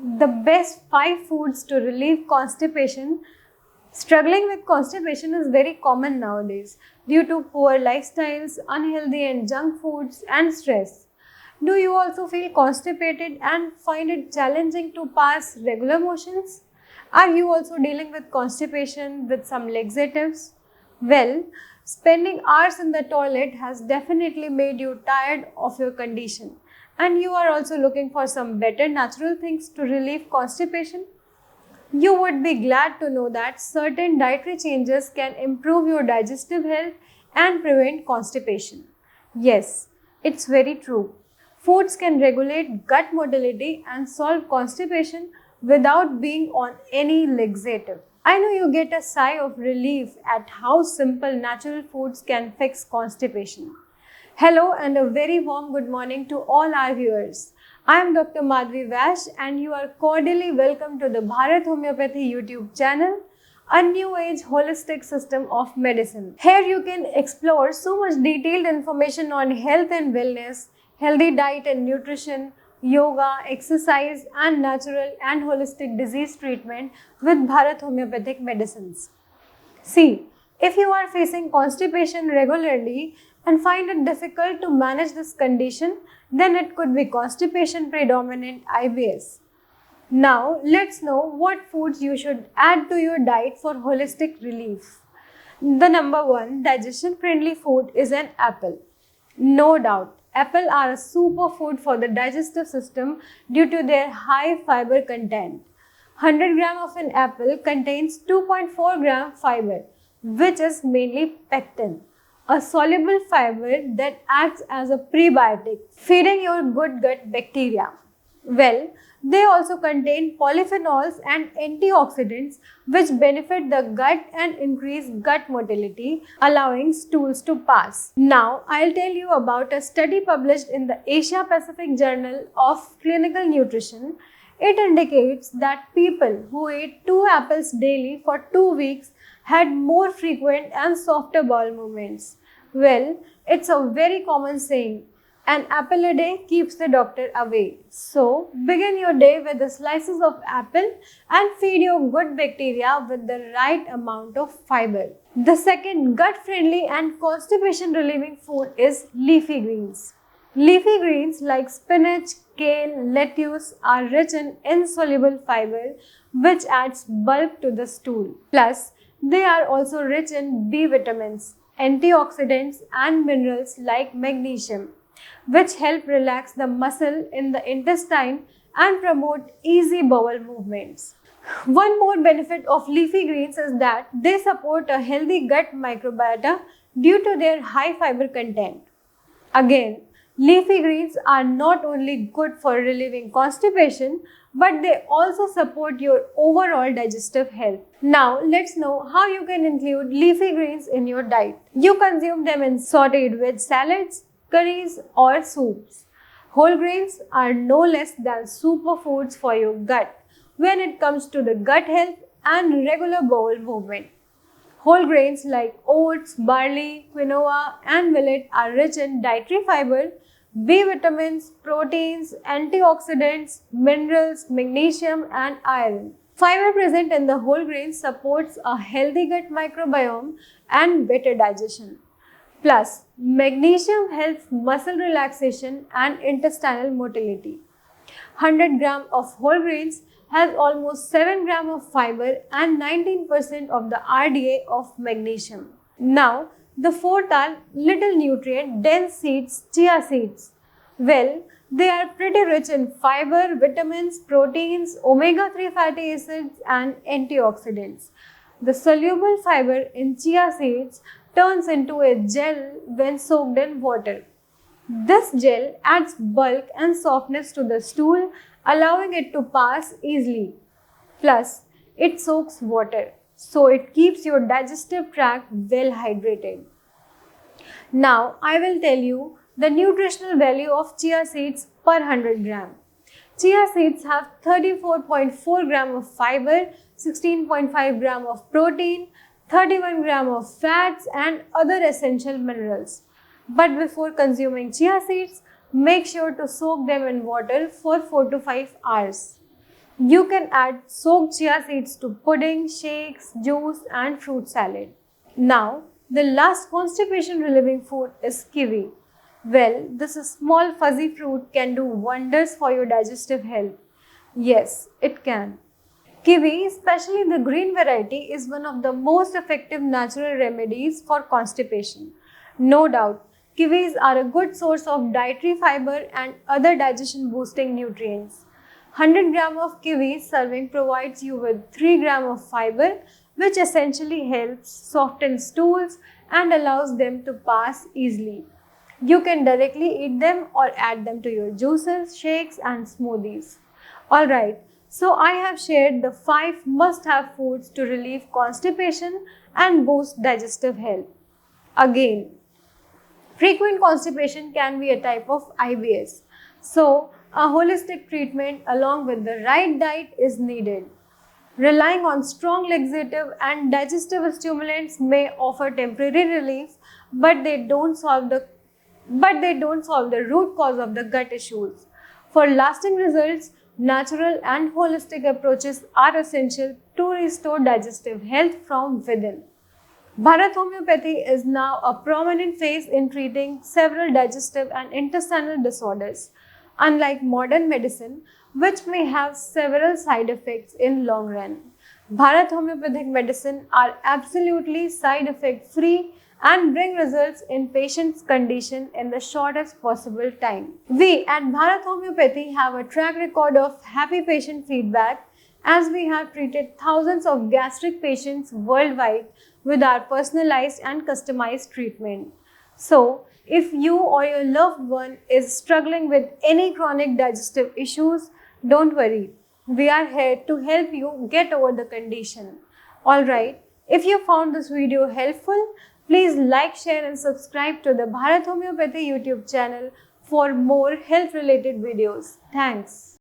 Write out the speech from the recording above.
The best 5 foods to relieve constipation. Struggling with constipation is very common nowadays due to poor lifestyles, unhealthy and junk foods, and stress. Do you also feel constipated and find it challenging to pass regular motions? Are you also dealing with constipation with some laxatives? Well, spending hours in the toilet has definitely made you tired of your condition, and you are also looking for some better natural things to relieve constipation. You would be glad to know that certain dietary changes can improve your digestive health and prevent constipation. Yes, it's very true. Foods can regulate gut motility and solve constipation without being on any laxative. I know you get a sigh of relief at how simple natural foods can fix constipation. Hello and a very warm good morning to all our viewers. I am Dr. Madhvi Vash and you are cordially welcome to the Bharat Homeopathy YouTube channel, a new age holistic system of medicine. Here you can explore so much detailed information on health and wellness, healthy diet and nutrition, yoga, exercise and natural and holistic disease treatment with Bharat Homeopathic medicines. See, if you are facing constipation regularly and find it difficult to manage this condition, then it could be constipation predominant IBS. Now, let's know what foods you should add to your diet for holistic relief. The number one digestion friendly food is an apple. No doubt, apples are a superfood for the digestive system due to their high fiber content. 100 gram of an apple contains 2.4 gram fiber, which is mainly pectin, a soluble fiber that acts as a prebiotic, feeding your good gut bacteria. Well, they also contain polyphenols and antioxidants which benefit the gut and increase gut motility, allowing stools to pass. Now, I'll tell you about a study published in the Asia Pacific Journal of Clinical Nutrition. It indicates that people who ate 2 apples daily for 2 weeks had more frequent and softer bowel movements. Well, it's a very common saying, an apple a day keeps the doctor away. So, begin your day with the slices of apple and feed your good bacteria with the right amount of fiber. The second gut-friendly and constipation-relieving food is leafy greens. Leafy greens like spinach, kale, lettuce are rich in insoluble fiber which adds bulk to the stool. Plus, they are also rich in B vitamins, antioxidants and minerals like magnesium, which help relax the muscle in the intestine and promote easy bowel movements. One more benefit of leafy greens is that they support a healthy gut microbiota due to their high fiber content. Again, leafy greens are not only good for relieving constipation, but they also support your overall digestive health. Now, let's know how you can include leafy greens in your diet. You consume them in sauteed veg salads, curries or soups. Whole grains are no less than superfoods for your gut when it comes to the gut health and regular bowel movement. Whole grains like oats, barley, quinoa and millet are rich in dietary fiber, B vitamins, proteins, antioxidants, minerals, magnesium and iron. Fiber present in the whole grains supports a healthy gut microbiome and better digestion. Plus, magnesium helps muscle relaxation and intestinal motility. 100 gram of whole grains has almost 7 gram of fiber and 19% of the RDA of magnesium. Now, the fourth are little nutrient dense seeds, chia seeds. Well, they are pretty rich in fiber, vitamins, proteins, omega-3 fatty acids and antioxidants. The soluble fiber in chia seeds turns into a gel when soaked in water. This gel adds bulk and softness to the stool, allowing it to pass easily. Plus, it soaks water, so it keeps your digestive tract well hydrated. Now, I will tell you the nutritional value of chia seeds per 100 gram. Chia seeds have 34.4 gram of fiber, 16.5 gram of protein, 31 gram of fats and other essential minerals. But before consuming chia seeds, make sure to soak them in water for 4 to 5 hours. You can add soaked chia seeds to pudding, shakes, juice, and fruit salad. Now, the last constipation relieving food is kiwi. Well, this small fuzzy fruit can do wonders for your digestive health. Yes, it can. Kiwi, especially the green variety, is one of the most effective natural remedies for constipation. No doubt, kiwis are a good source of dietary fiber and other digestion boosting nutrients. 100 gram of kiwi serving provides you with 3 gram of fiber, which essentially helps soften stools and allows them to pass easily. You can directly eat them or add them to your juices, shakes, and smoothies. Alright, so I have shared the 5 must-have foods to relieve constipation and boost digestive health. Again, frequent constipation can be a type of IBS. So, a holistic treatment along with the right diet is needed. Relying on strong laxative and digestive stimulants may offer temporary relief, but they don't solve the root cause of the gut issues. For lasting results, natural and holistic approaches are essential to restore digestive health from within. Bharat Homeopathy is now a prominent face in treating several digestive and intestinal disorders, unlike modern medicine, which may have several side effects in long run. Bharat Homeopathic medicine are absolutely side effect free and bring results in patients' condition in the shortest possible time. We at Bharat Homeopathy have a track record of happy patient feedback as we have treated thousands of gastric patients worldwide with our personalized and customized treatment. So, if you or your loved one is struggling with any chronic digestive issues, don't worry. We are here to help you get over the condition. Alright, if you found this video helpful, please like, share and subscribe to the Bharat Homeopathy YouTube channel for more health related videos. Thanks.